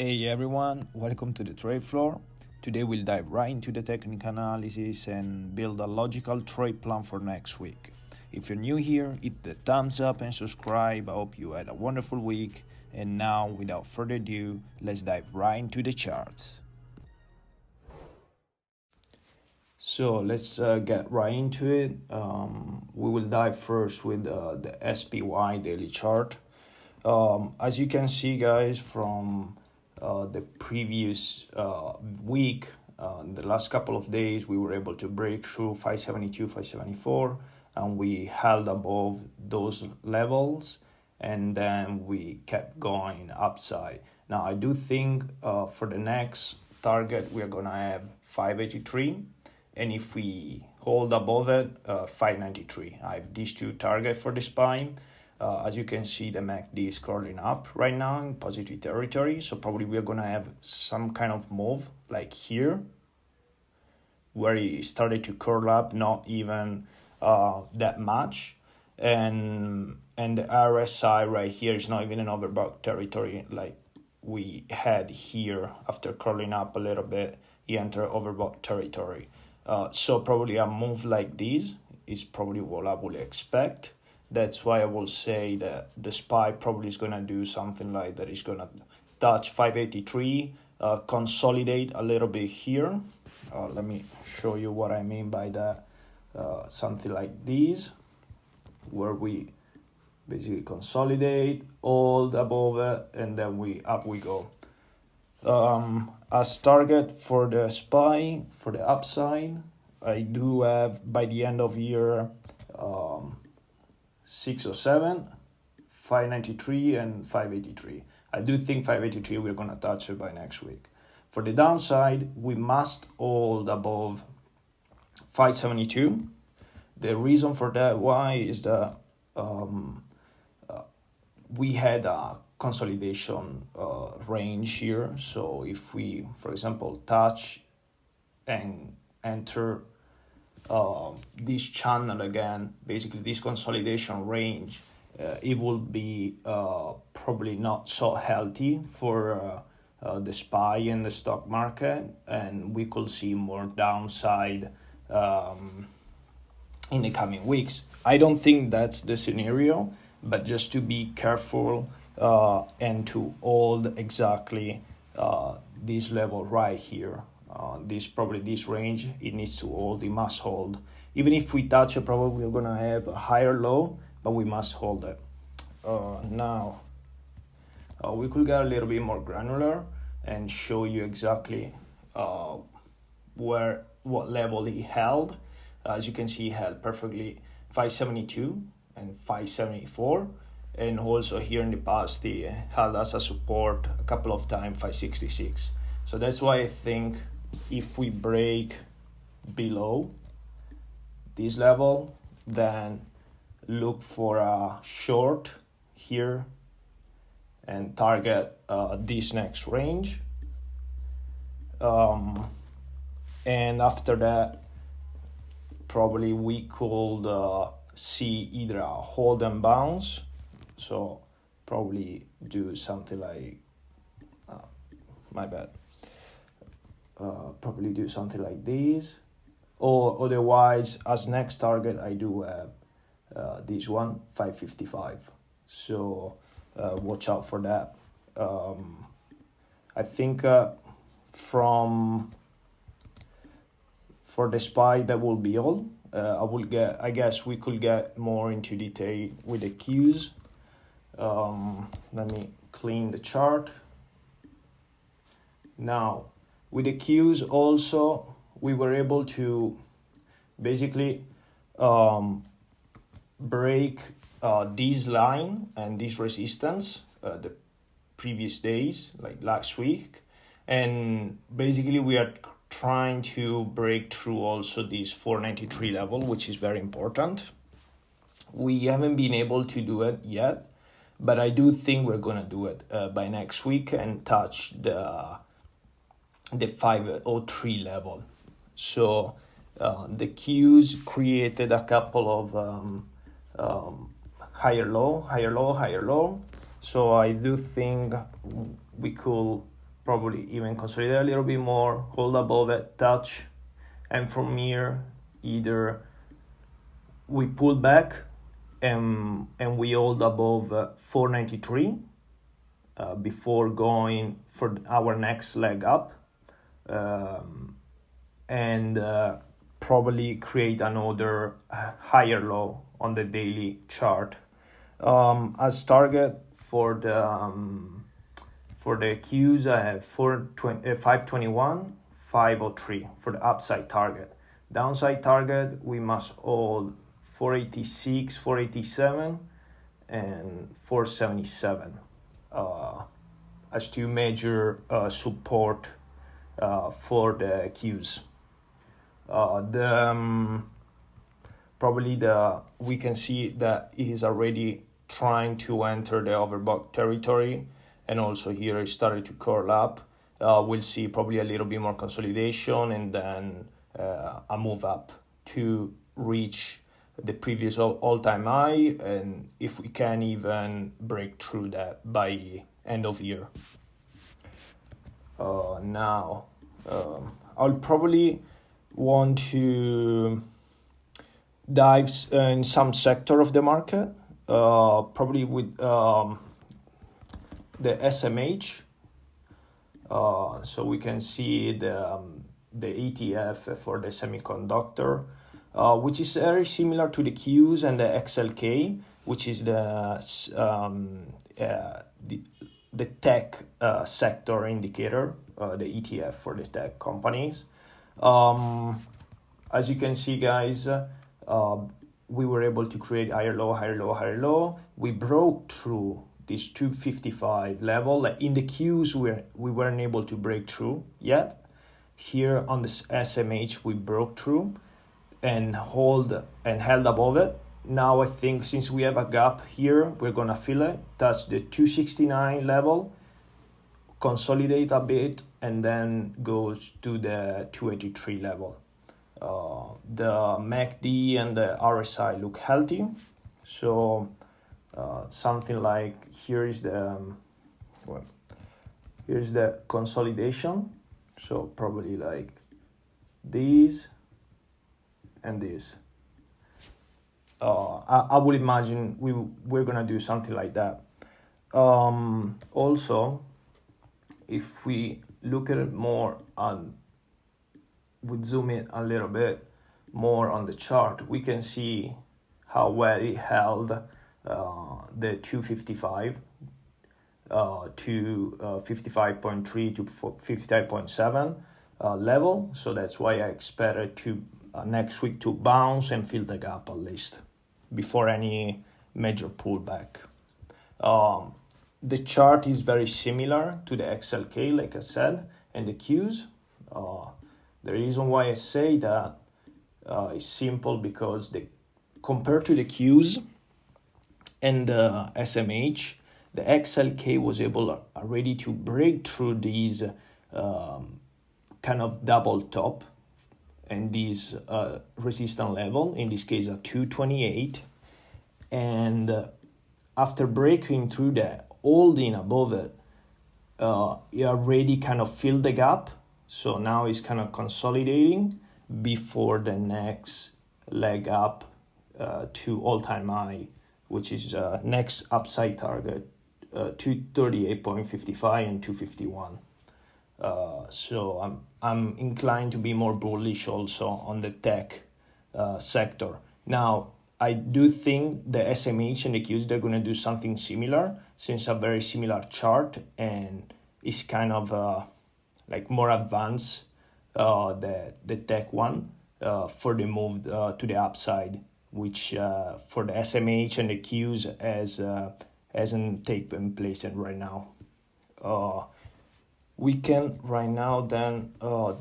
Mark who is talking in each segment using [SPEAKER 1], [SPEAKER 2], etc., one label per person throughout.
[SPEAKER 1] Hey everyone, welcome to the trade floor. Today we'll dive right into the technical analysis and build a logical trade plan for next week. If you're new here, hit the thumbs up and subscribe. I hope you had a wonderful week. And now, without further ado, let's dive right into the charts. So let's get right into it. We will dive first with the SPY daily chart. As you can see, guys, from the previous week, the last couple of days, we were able to break through 572, 574, and we held above those levels, and then we kept going upside. Now, I do think for the next target, we're going to have 583, and if we hold above it, 593. I have these two targets for the SPY. As you can see, the MACD is curling up right now in positive territory. So probably we're going to have some kind of move like here, where it started to curl up, not even that much. And the RSI right here is not even an overbought territory like we had here. After curling up a little bit, he entered overbought territory. So probably a move like this is probably what I would expect. That's why I will say that the SPY probably is going to do something like that. It's going to touch 583, consolidate a little bit here. Let me show you what I mean by that. Something like this, where we basically consolidate, hold above it, and then up we go. As target for the SPY, for the upside, I do have by the end of year 607, 593, and 583. I do think 583 we're going to touch it by next week. For the downside, we must hold above 572. The reason for that, why, is that we had a consolidation range here. So if we, for example, touch and enter this channel again, basically this consolidation range, it will be probably not so healthy for the SPY and the stock market, and we could see more downside in the coming weeks. I don't think that's the scenario, but just to be careful and to hold exactly this level right here. This range, it needs to hold, it must hold. Even if we touch it, probably we're gonna have a higher low, but we must hold it. Now, we could get a little bit more granular and show you exactly what level he held. As you can see, he held perfectly 572 and 574. And also here in the past, he held as a support a couple of times, 566. So that's why I think if we break below this level, then look for a short here and target this next range. And after that, probably we could see either a hold and bounce. So probably do something like, my bad. Probably do something like this, or otherwise as next target I do have this one, 555. So watch out for that. I think for the SPY that will be all. I guess we could get more into detail with the Qs. Let me clean the chart now. With the Qs also, we were able to basically break this line and this resistance the previous days, like last week. And basically we are trying to break through also this 493 level, which is very important. We haven't been able to do it yet, but I do think we're going to do it by next week and touch the 503 level. So the Qs created a couple of higher low. So I do think we could probably even consolidate a little bit more, hold above it, touch, and from here either we pull back and we hold above 493 before going for our next leg up, and probably create another higher low on the daily chart. As target for the Qs, I have 521, 503 for the upside target. Downside target, we must hold 486, 487, and 477 as two major support for the Qs. We can see that it is already trying to enter the overbought territory, and also here it started to curl up. We'll see probably a little bit more consolidation and then a move up to reach the previous all-time high, and if we can even break through that by end of year. Now I'll probably want to dive in some sector of the market, probably with the SMH. So we can see the ETF for the semiconductor, which is very similar to the Qs and the XLK, which is the tech sector indicator, the ETF for the tech companies. As you can see, guys, we were able to create higher low, higher low, higher low. We broke through this 255 level. In the Qs, we weren't able to break through yet. Here on this SMH, we broke through and held above it. Now I think since we have a gap here, we're gonna fill it, touch the 269 level, consolidate a bit, and then goes to the 283 level. The MACD and the RSI look healthy, so something like here's the consolidation, so probably like these and this. I would imagine we're gonna do something like that. Also, if we look at it more we zoom in a little bit more on the chart, we can see how well it held the 255 to 55.3 to 55.7 level. So that's why I expected to next week to bounce and fill the gap at least before any major pullback. The chart is very similar to the XLK, like I said, and the Qs. The reason why I say that is simple, because compared to the Qs and the SMH, the XLK was able already to break through these kind of double top and this resistance level, in this case at 228, and after breaking through that, holding above it, it already kind of filled the gap. So now it's kind of consolidating before the next leg up to all-time high, which is next upside target 238.55 and 251. So I'm inclined to be more bullish also on the tech sector. Now, I do think the SMH and the Qs, they're going to do something similar, since a very similar chart, and it's kind of like more advanced, the tech one, for the move to the upside, which for the SMH and the Qs hasn't taken place right now. We can right now then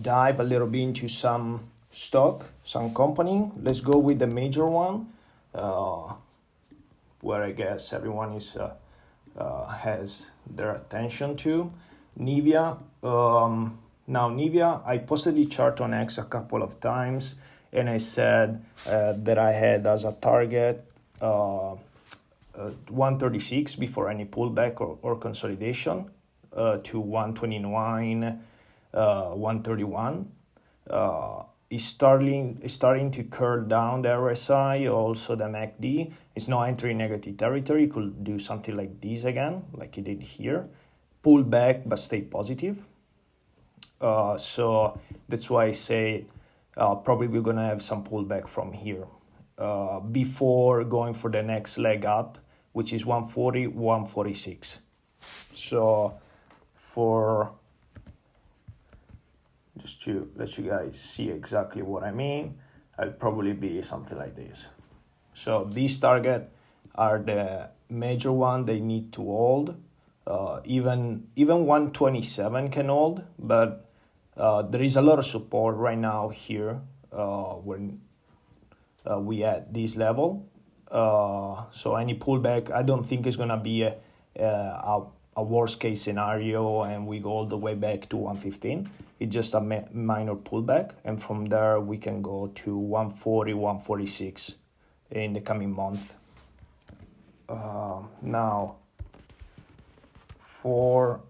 [SPEAKER 1] dive a little bit into some stock, some company. Let's go with the major one, where I guess everyone has their attention to. NVIDIA. Now NVIDIA, I posted the chart on X a couple of times, and I said that I had as a target 136 before any pullback or consolidation. to 129, 131. Is starting to curl down the RSI, also the MACD. It's not entering negative territory. It could do something like this again, like it did here. Pull back, but stay positive. So that's why I say probably we're going to have some pullback from here before going for the next leg up, which is 140, 146. So for just to let you guys see exactly what I mean, I'll probably be something like this. So these targets are the major one they need to hold. Even 127 can hold, but there is a lot of support right now here when we at this level. So any pullback, I don't think is gonna be a worst case scenario and we go all the way back to 115. It's just a minor pullback, and from there we can go to 140, 146 in the coming month. Now for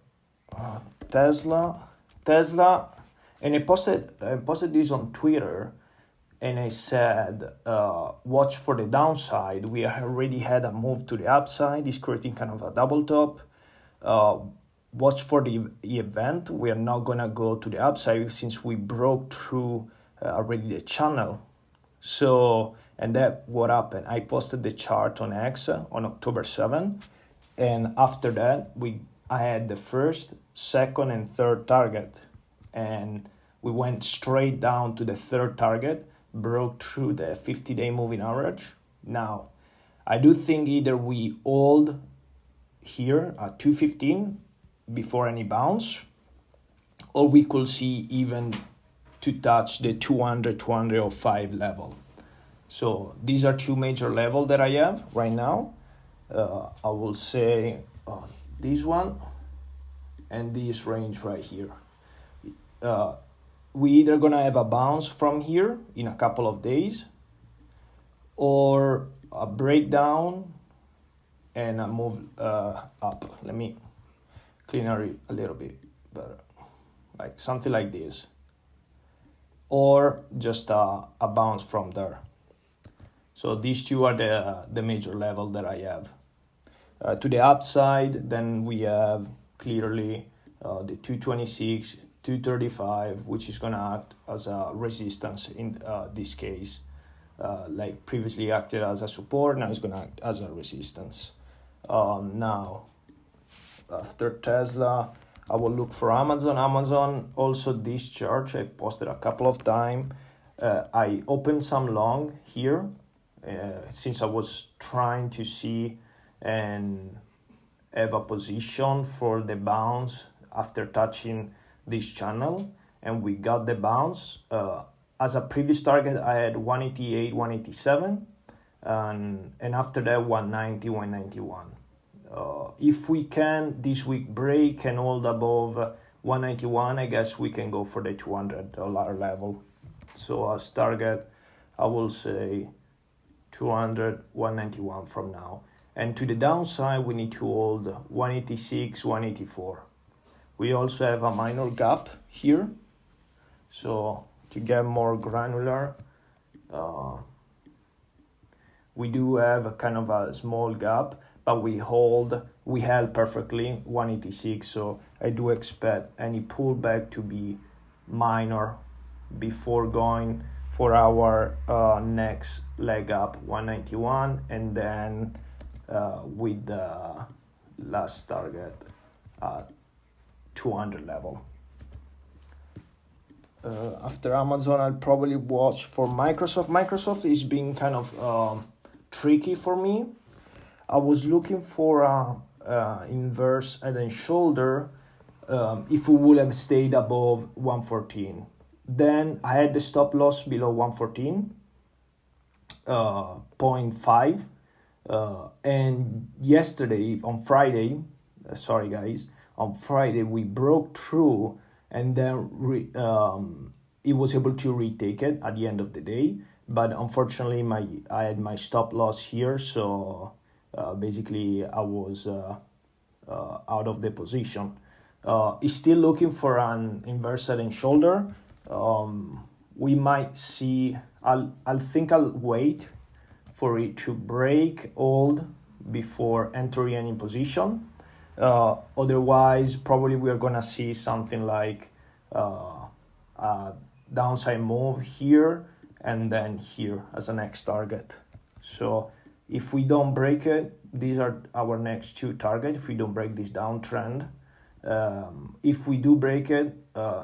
[SPEAKER 1] Tesla, and I posted this on Twitter, and I said, watch for the downside. We already had a move to the upside. It's creating kind of a double top. Watch for the event. We are not going to go to the upside since we broke through already the channel. So, and that what happened. I posted the chart on X on October 7. And after that, I had the first, second, and third target. And we went straight down to the third target, broke through the 50-day moving average. Now, I do think either we hold here at 215 before any bounce, or we could see even to touch the 205 level. So these are two major levels that I have right now. I will say this one and this range right here. We either gonna have a bounce from here in a couple of days, or a breakdown and a move up. Let me clean it a little bit better, like something like this, or just a bounce from there. So these two are the major level that I have. To the upside, then we have clearly the 226, 235, which is going to act as a resistance in this case. Like previously acted as a support, now it's going to act as a resistance. Now, after Tesla, I will look for Amazon. Amazon, also this chart I posted a couple of times. I opened some long here since I was trying to see and have a position for the bounce after touching this channel, and we got the bounce. As a previous target, I had 188, 187, and after that 190, 191. If we can this week break and hold above 191, I guess we can go for the $200 level. So as target, I will say 200, 191 from now. And to the downside, we need to hold 186, 184. We also have a minor gap here. So to get more granular, we do have a kind of a small gap, but we held perfectly 186. So I do expect any pullback to be minor before going for our next leg up, 191, and then with the last target at 200 level. After Amazon, I'll probably watch for Microsoft. Microsoft is being kind of tricky for me. I was looking for a inverse head and shoulder if we would have stayed above 114. Then I had the stop loss below 114, 0.5. And yesterday, on Friday, on Friday we broke through, and then it was able to retake it at the end of the day. But unfortunately, I had my stop loss here, so basically I was out of the position. is still looking for an inverse head and shoulder. We might see, I'll wait for it to break old before entering any position. Otherwise, probably we are gonna see something like a downside move here and then here as a next target. So if we don't break it, these are our next two targets. If we don't break this downtrend, if we do break it,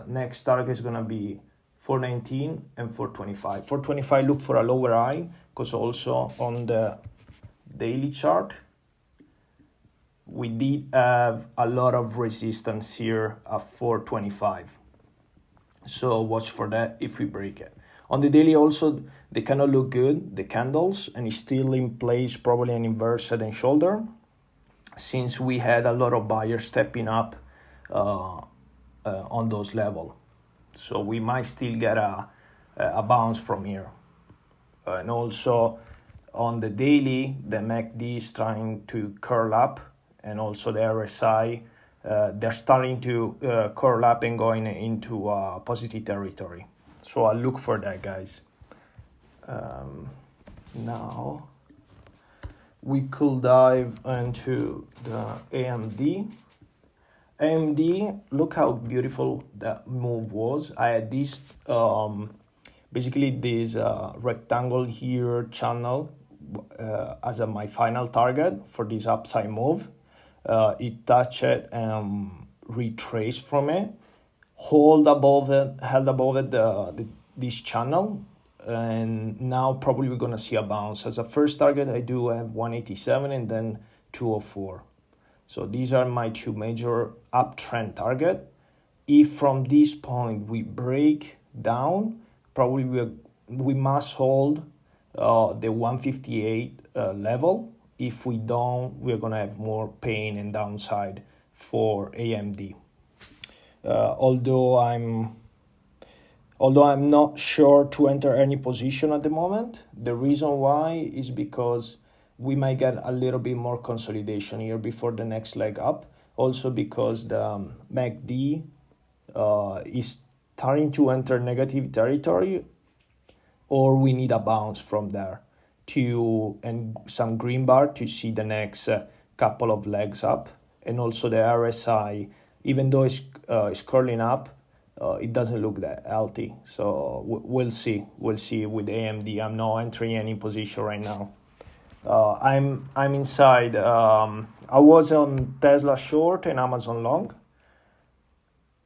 [SPEAKER 1] next target is gonna be 419 and 425. 425, look for a lower high, because also on the daily chart we did have a lot of resistance here at 425. So watch for that if we break it. On the daily also, they cannot look good, the candles, and it's still in place, probably an inverse head and shoulder, since we had a lot of buyers stepping up on those levels. So we might still get a bounce from here. And also on the daily, the MACD is trying to curl up, and also the RSI, they're starting to curl up and going into positive territory. So I'll look for that, guys. Now we could dive into the AMD. AMD, look how beautiful that move was. I had this, basically this rectangle here channel as my final target for this upside move. It touched it and retraced from it, held above it this channel, and now probably we're gonna see a bounce. As a first target, I do have 187 and then 204. So these are my two major uptrend target. If from this point we break down, probably we must hold the 158 level. If we don't, we're gonna have more pain and downside for AMD. Although I'm not sure to enter any position at the moment. The reason why is because we might get a little bit more consolidation here before the next leg up. Also because the MACD is starting to enter negative territory, or we need a bounce from there and some green bar to see the next couple of legs up. And also the RSI, even though it's curling up, it doesn't look that healthy. So we'll see with AMD. I'm not entering any position right now. I'm inside. I was on Tesla short and Amazon long.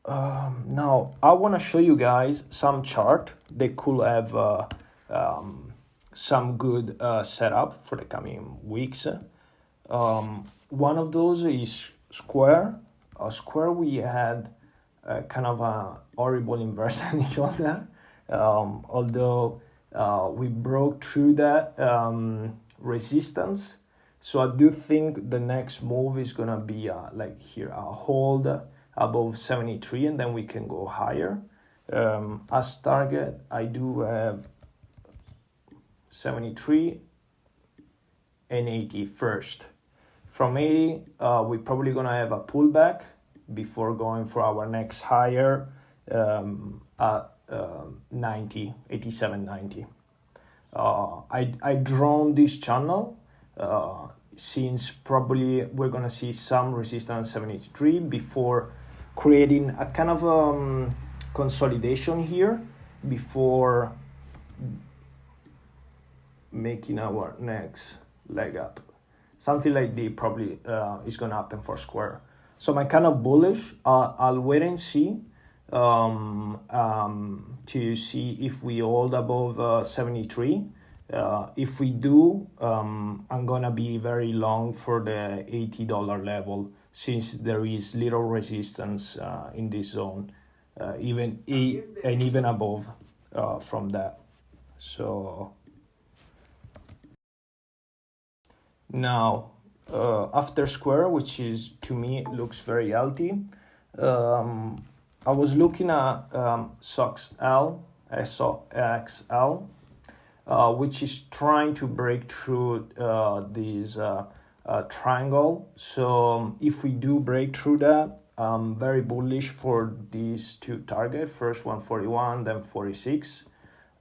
[SPEAKER 1] Now I want to show you guys some chart. They could have some good setup for the coming weeks. One of those is Square. Square, we had kind of a horrible inverse head and shoulder. Although we broke through that resistance. So I do think the next move is gonna be like here, a hold above 73, and then we can go higher. As target, I do have 73 and 80 first. From 80, we're probably gonna have a pullback before going for our next higher at 90, 87, 90. I drawn this channel since probably we're gonna see some resistance 73 before creating a kind of consolidation here before making our next leg up. Something like this probably is gonna happen for Square. So I'm kind of bullish. I'll wait and see to see if we hold above 73. If we do, I'm gonna be very long for the $80 level, since there is little resistance in this zone, even above from that. So now after Square, which is to me looks very healthy, I was looking at SOXL, which is trying to break through this triangle. So if we do break through that, I'm very bullish for these two targets. First one 41, then 46.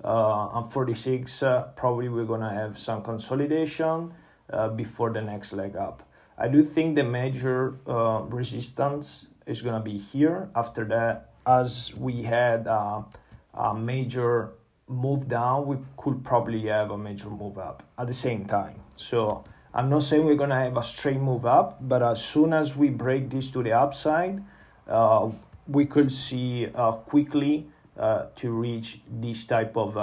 [SPEAKER 1] On 46, probably we're gonna have some consolidation before the next leg up. I do think the major resistance is gonna be here. After that, as we had a major move down, we could probably have a major move up at the same time. So I'm not saying we're gonna have a straight move up, but as soon as we break this to the upside, we could see quickly to reach these type of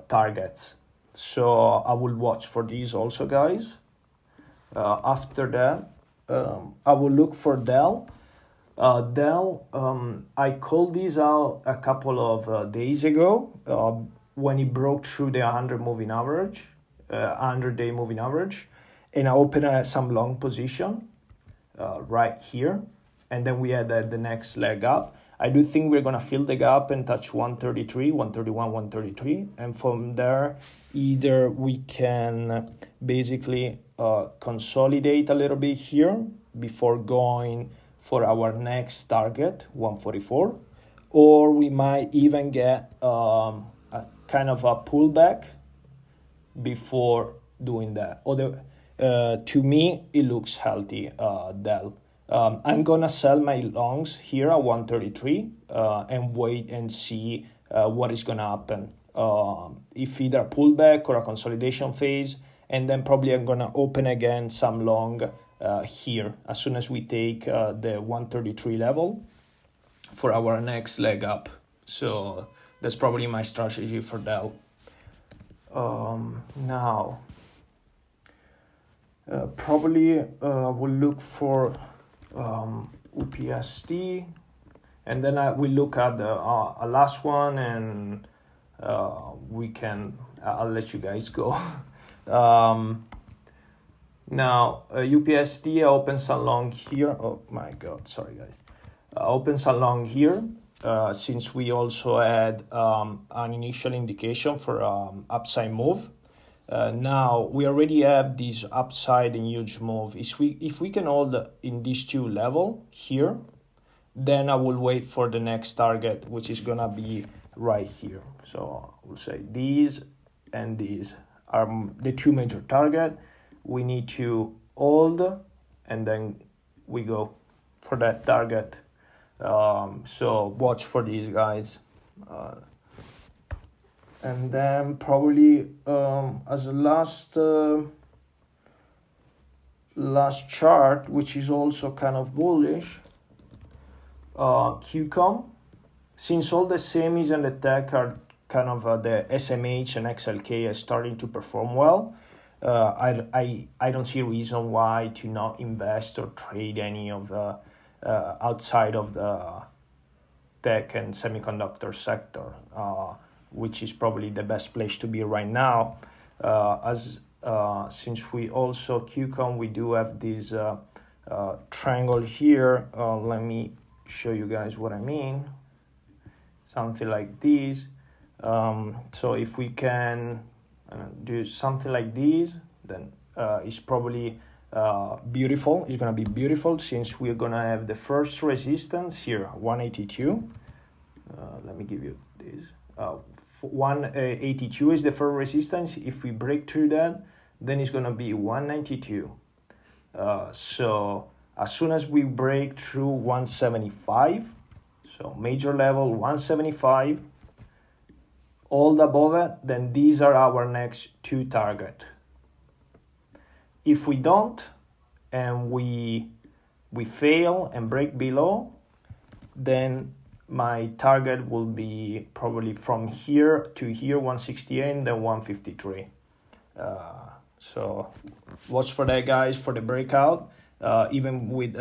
[SPEAKER 1] targets. So I will watch for these also, guys. After that, I will look for DELL. DELL, I called this out a couple of days ago when it broke through the 100 moving average, 100-day moving average, and I opened some long position right here, and then we had the next leg up. I do think we're gonna fill the gap and touch 133, 131, 133, and from there, either we can basically consolidate a little bit here before going for our next target, 144, or we might even get a kind of a pullback before doing that. To me, it looks healthy, DELL. I'm gonna sell my longs here at 133 and wait and see what is gonna happen. If either a pullback or a consolidation phase, and then probably I'm gonna open again some long here as soon as we take the 133 level for our next leg up. So that's probably my strategy for DELL. Now, probably we'll look for UPST, and then I will look at the last one, and I'll let you guys go. Now, UPST opens along here. Oh my God, sorry guys. Opens along here since we also had an initial indication for upside move. Now we already have this upside and huge move. If we can hold in these two level here, then I will wait for the next target, which is gonna be right here. So we'll say these and these are the two major target. We need to hold, and then we go for that target. So watch for these guys. And then probably as a last chart, which is also kind of bullish, QCOM. Since all the semis and the tech are kind of the SMH and XLK are starting to perform well, I don't see a reason why to not invest or trade any of outside of the tech and semiconductor sector, which is probably the best place to be right now. Since we also QCOM, we do have this triangle here. Let me show you guys what I mean. Something like this. So if we can do something like this, then it's probably beautiful. It's gonna be beautiful since we're gonna have the first resistance here, 182. Let me give you this. 182 is the first resistance. If we break through that, then it's gonna be 192. So as soon as we break through 175, so major level 175, all above it, then these are our next two target. If we don't, and we fail and break below, then my target will be probably from here to here, 168, and then 153. So watch for that, guys, for the breakout, even with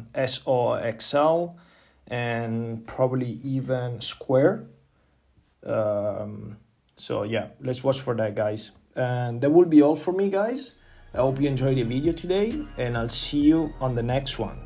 [SPEAKER 1] SOXL and probably even Square. So yeah, let's watch for that, guys. And that will be all for me, guys. I hope you enjoyed the video today, and I'll see you on the next one.